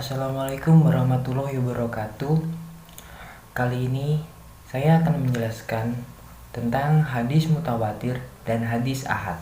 Assalamualaikum warahmatullahi wabarakatuh. Kali ini saya akan menjelaskan tentang hadis mutawatir dan hadis ahad.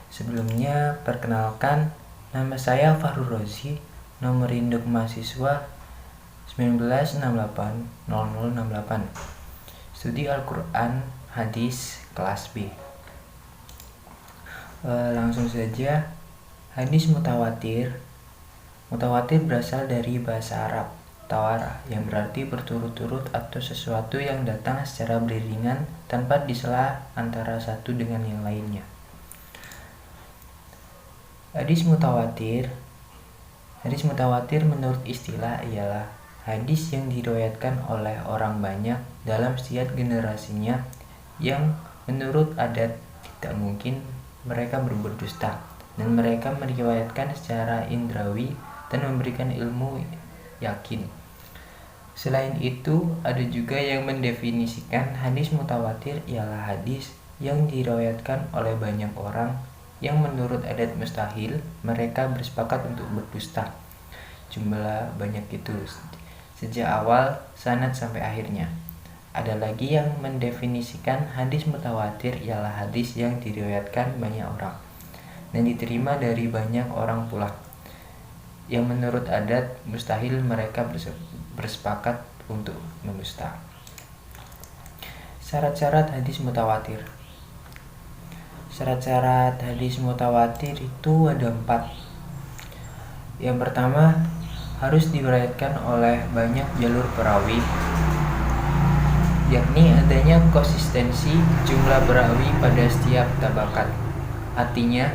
Sebelumnya, perkenalkan, nama saya Fahrul Rozi, nomor induk mahasiswa 19680068. Studi Al-Quran Hadis kelas B. Langsung saja, hadis mutawatir. Mutawatir berasal dari bahasa Arab tawara yang berarti berturut-turut atau sesuatu yang datang secara beriringan tanpa disela antara satu dengan yang lainnya. Hadis mutawatir menurut istilah ialah hadis yang diriwayatkan oleh orang banyak dalam setiap generasinya yang menurut adat tidak mungkin mereka berbuat dusta, dan mereka meriwayatkan secara indrawi dan memberikan ilmu yakin. Selain itu, ada juga yang mendefinisikan hadis mutawatir ialah hadis yang diriwayatkan oleh banyak orang yang menurut adat mustahil mereka bersepakat untuk berdusta. Jumlah banyak itu sejak awal sanad sampai akhirnya. Ada lagi yang mendefinisikan hadis mutawatir ialah hadis yang diriwayatkan banyak orang dan diterima dari banyak orang pula, yang menurut adat mustahil mereka bersepakat untuk mendusta. Syarat-syarat hadis mutawatir. Syarat-syarat hadis mutawatir itu ada 4. Yang pertama, harus diriwayatkan oleh banyak jalur perawi, yakni adanya konsistensi jumlah perawi pada setiap tabakat. Artinya,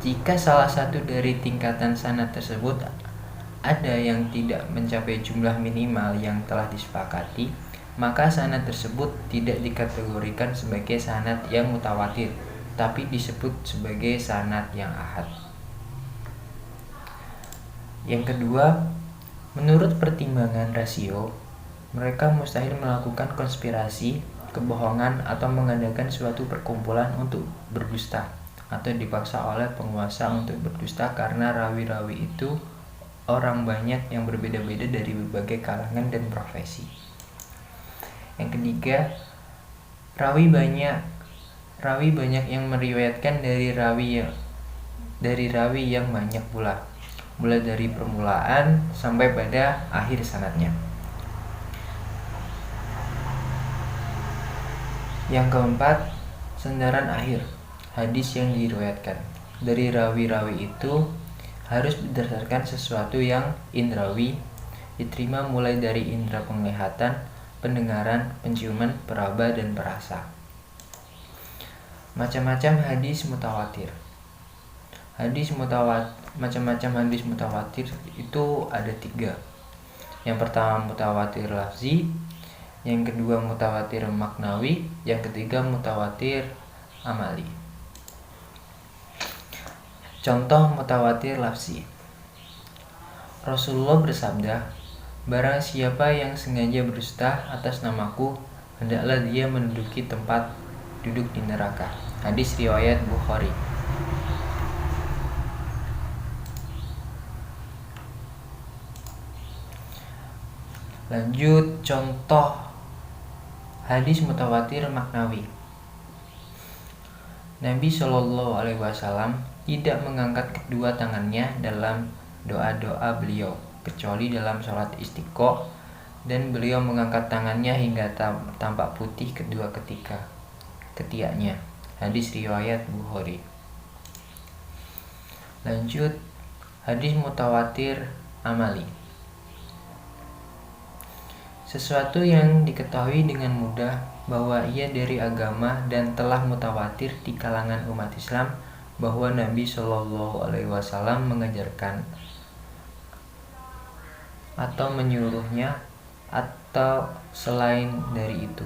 jika salah satu dari tingkatan sanad tersebut ada yang tidak mencapai jumlah minimal yang telah disepakati, maka sanad tersebut tidak dikategorikan sebagai sanad yang mutawatir, tapi disebut sebagai sanad yang ahad. Yang kedua, menurut pertimbangan rasio, mereka mustahil melakukan konspirasi, kebohongan, atau mengadakan suatu perkumpulan untuk berdusta atau dipaksa oleh penguasa untuk berdusta karena rawi-rawi itu orang banyak yang berbeda-beda dari berbagai kalangan dan profesi. Yang ketiga, rawi banyak yang meriwayatkan dari rawi yang banyak pula, mulai dari permulaan sampai pada akhir sanadnya. Yang keempat, sandaran akhir hadis yang diriwayatkan dari rawi-rawi itu harus berdasarkan sesuatu yang indrawi, diterima mulai dari indera penglihatan, pendengaran, penciuman, peraba, dan perasa. Macam-macam hadis mutawatir. Macam-macam hadis mutawatir itu ada 3. Yang pertama mutawatir lafzi, yang kedua mutawatir maknawi, yang ketiga mutawatir amali. Contoh mutawatir lafzi. Rasulullah bersabda, "Barang siapa yang sengaja berdusta atas namaku, hendaklah dia menduduki tempat duduk di neraka." Hadis riwayat Bukhari. Lanjut contoh hadis mutawatir maknawi. Nabi Shallallahu Alaihi Wasallam tidak mengangkat kedua tangannya dalam doa-doa beliau kecuali dalam sholat istiqo, dan beliau mengangkat tangannya hingga tampak putih kedua ketiaknya. Hadis riwayat Bukhari. Lanjut hadis mutawatir amali. Sesuatu yang diketahui dengan mudah bahwa ia dari agama dan telah mutawatir di kalangan umat Islam bahwa Nabi Shallallahu Alaihi Wasallam mengajarkan atau menyuruhnya atau selain dari itu.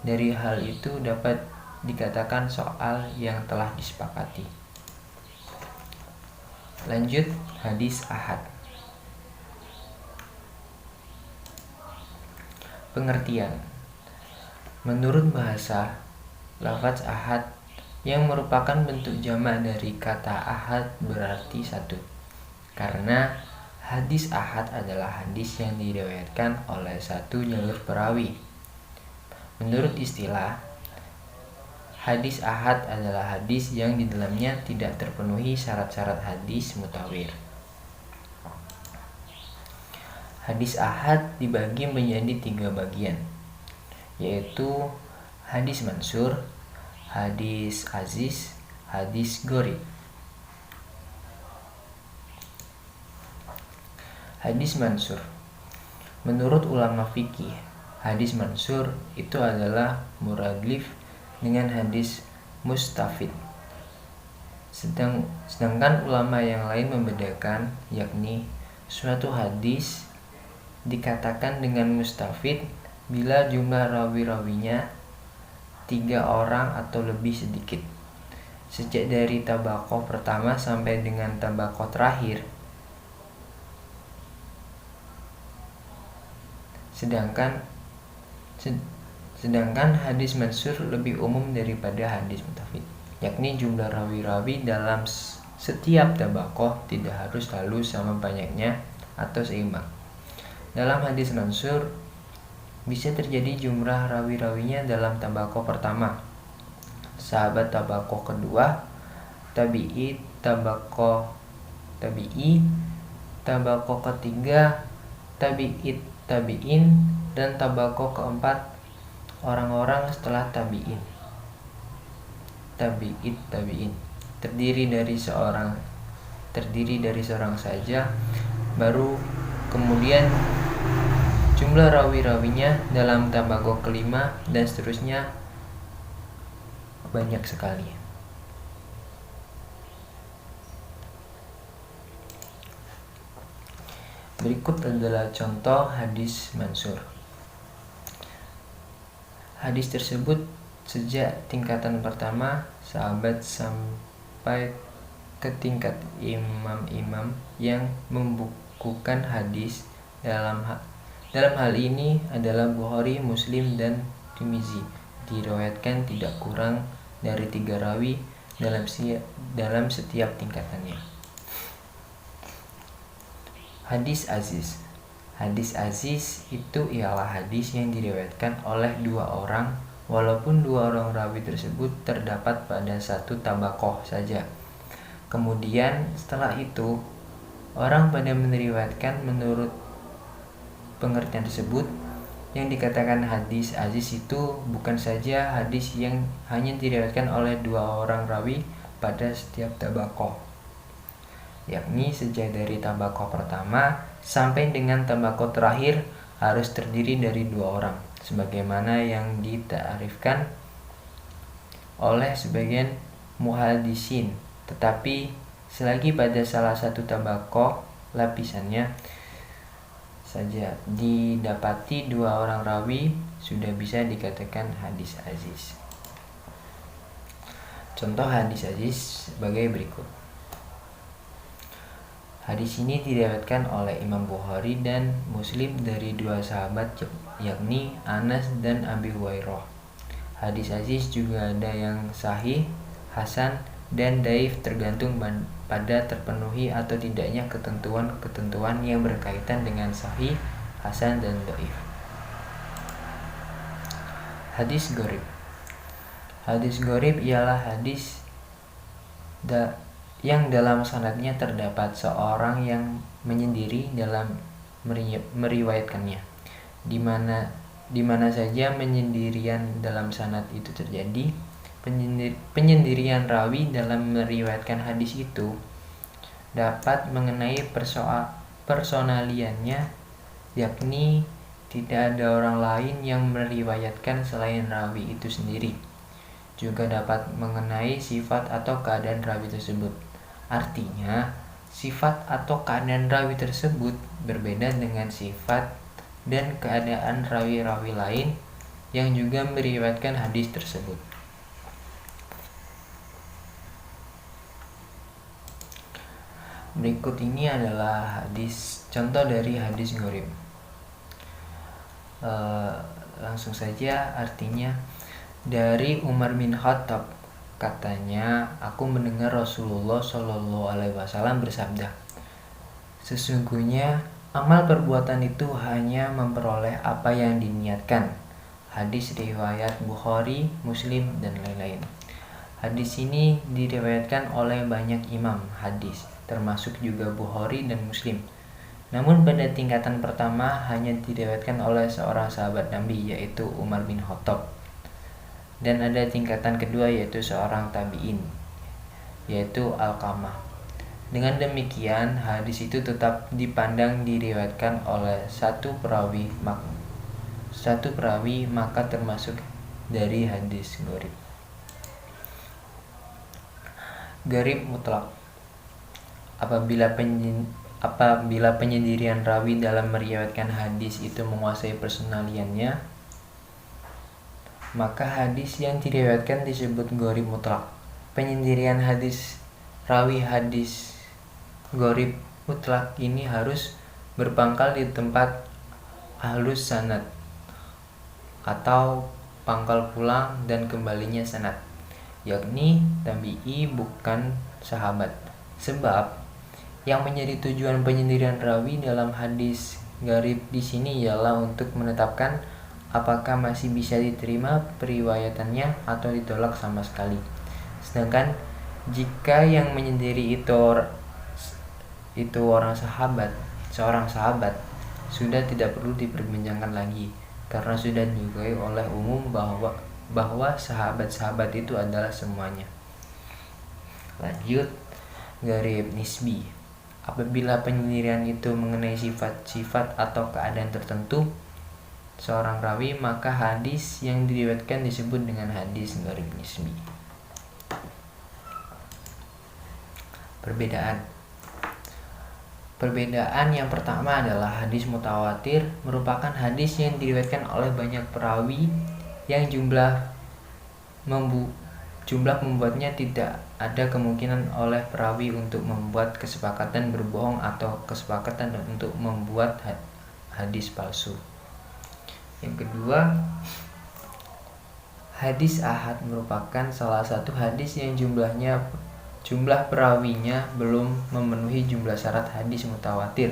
Dari hal itu dapat dikatakan soal yang telah disepakati. Lanjut hadis ahad. Pengertian. Menurut bahasa, lafaz ahad yang merupakan bentuk jamak dari kata ahad berarti satu, karena Hadis ahad adalah hadis yang diriwayatkan oleh satu jalur perawi. Menurut istilah, hadis ahad adalah hadis yang di dalamnya tidak terpenuhi syarat-syarat hadis mutawir. Hadis ahad dibagi menjadi 3 bagian, yaitu hadis mansur, hadis aziz, hadis gharib. Hadis mansur. Menurut ulama fikih, hadis mansur itu adalah muradlif dengan hadis mustafid. Sedangkan ulama yang lain membedakan, yakni suatu hadis dikatakan dengan mustafid bila jumlah rawi-rawinya 3 orang atau lebih sedikit, sejak dari tabaqoh pertama sampai dengan tabaqoh terakhir. Sedangkan hadis mansur lebih umum daripada hadis mutafid, yakni jumlah rawi-rawi dalam setiap tabaqoh tidak harus selalu sama banyaknya atau seimbang. Dalam hadis mansur bisa terjadi jumlah rawi-rawinya dalam tabaqoh pertama, sahabat tabaqoh kedua, tabi'i tabaqoh ketiga, tabi'it tabi'in, dan tabaqoh keempat orang-orang setelah tabi'in. Tabi'it tabi'in terdiri dari seorang saja, baru kemudian jumlah rawi-rawinya dalam tabaqoh kelima dan seterusnya banyak sekali. Berikut adalah contoh hadis mansur. Hadis tersebut sejak tingkatan pertama sahabat sampai ke tingkat imam-imam yang membukukan hadis. Dalam hal ini adalah Bukhari, Muslim, dan Tirmizi. Diriwayatkan tidak kurang dari 3 rawi dalam setiap tingkatannya. Hadis aziz. Hadis aziz itu ialah hadis yang diriwayatkan oleh 2 orang, walaupun 2 orang rawi tersebut terdapat pada satu tabaqoh saja. Kemudian setelah itu orang pada meriwayatkan menurut pengertian tersebut. Yang dikatakan hadis aziz itu bukan saja hadis yang hanya diriwayatkan oleh 2 orang rawi pada setiap tabaqoh, yakni sejak dari tabaqoh pertama sampai dengan tabaqoh terakhir harus terdiri dari 2 orang, sebagaimana yang ditakrifkan oleh sebagian muhaddisin. Tetapi selagi pada salah satu tabaqoh lapisannya saja didapati 2 orang rawi, sudah bisa dikatakan hadis aziz. Contoh hadis aziz sebagai berikut. Hadis ini diriwayatkan oleh Imam Bukhari dan Muslim dari 2 sahabat, yakni Anas dan Abi Hurairah. Hadis aziz juga ada yang sahih, hasan, dan dhaif tergantung pada terpenuhi atau tidaknya ketentuan-ketentuan yang berkaitan dengan sahih, hasan, dan dhaif. Hadis gharib. Hadis gharib ialah hadis yang dalam sanadnya terdapat seorang yang menyendiri dalam meriwayatkannya. Di mana saja penyendirian dalam sanad itu terjadi, penyendirian rawi dalam meriwayatkan hadis itu dapat mengenai personaliannya, yakni tidak ada orang lain yang meriwayatkan selain rawi itu sendiri. Juga dapat mengenai sifat atau keadaan rawi tersebut. Artinya, sifat atau keadaan rawi tersebut berbeda dengan sifat dan keadaan rawi-rawi lain yang juga meriwayatkan hadis tersebut. Berikut ini adalah contoh dari hadis gharib. Langsung saja artinya. Dari Umar bin Khattab, katanya, aku mendengar Rasulullah SAW bersabda, Sesungguhnya amal perbuatan itu hanya memperoleh apa yang diniatkan. Hadis riwayat Bukhari, Muslim, dan lain-lain. Hadis ini diriwayatkan oleh banyak imam hadis, termasuk juga Bukhari dan Muslim. Namun pada tingkatan pertama hanya diriwayatkan oleh seorang sahabat Nabi, yaitu Umar bin Khattab. Dan ada tingkatan kedua, yaitu seorang tabi'in, yaitu Alqamah. Dengan demikian, hadis itu tetap dipandang diriwayatkan oleh satu perawi, maka termasuk dari hadis gharib. Gharib mutlak. Apabila penyendirian rawi dalam meriwayatkan hadis itu menguasai personaliannya, maka hadis yang diriwayatkan disebut gharib mutlak. Penyendirian rawi hadis gharib mutlak ini harus berpangkal di tempat ahlus sanad atau pangkal pulang dan kembalinya sanad, yakni tabi'i, bukan sahabat. Sebab yang menjadi tujuan penyendirian rawi dalam hadis gharib di sini ialah untuk menetapkan apakah masih bisa diterima periwayatannya atau ditolak sama sekali. Sedangkan jika yang menyendiri itu seorang sahabat, sudah tidak perlu diperbincangkan lagi, karena sudah diketahui oleh umum bahwa sahabat-sahabat itu adalah semuanya. Lanjut, gharib nisbi. Apabila penyendirian itu mengenai sifat-sifat atau keadaan tertentu seorang rawi, maka hadis yang diriwayatkan disebut dengan hadis gharib nisbi. Perbedaan yang pertama adalah hadis mutawatir merupakan hadis yang diriwayatkan oleh banyak perawi yang jumlah membuatnya tidak ada kemungkinan oleh perawi untuk membuat kesepakatan berbohong atau kesepakatan untuk membuat hadis palsu. Yang kedua, hadis ahad merupakan salah satu hadis yang jumlah perawinya belum memenuhi jumlah syarat hadis mutawatir.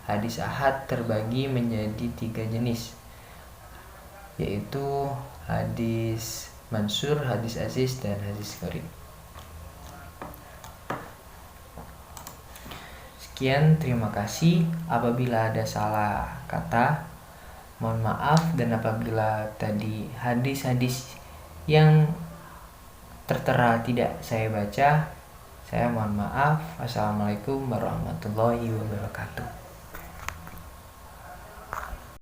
Hadis ahad terbagi menjadi 3 jenis, yaitu hadis mansur, hadis aziz, dan hadis gharib. Sekian, terima kasih. Apabila ada salah kata, mohon maaf. Dan apabila tadi hadis-hadis yang tertera tidak saya baca, saya mohon maaf. Assalamualaikum warahmatullahi wabarakatuh.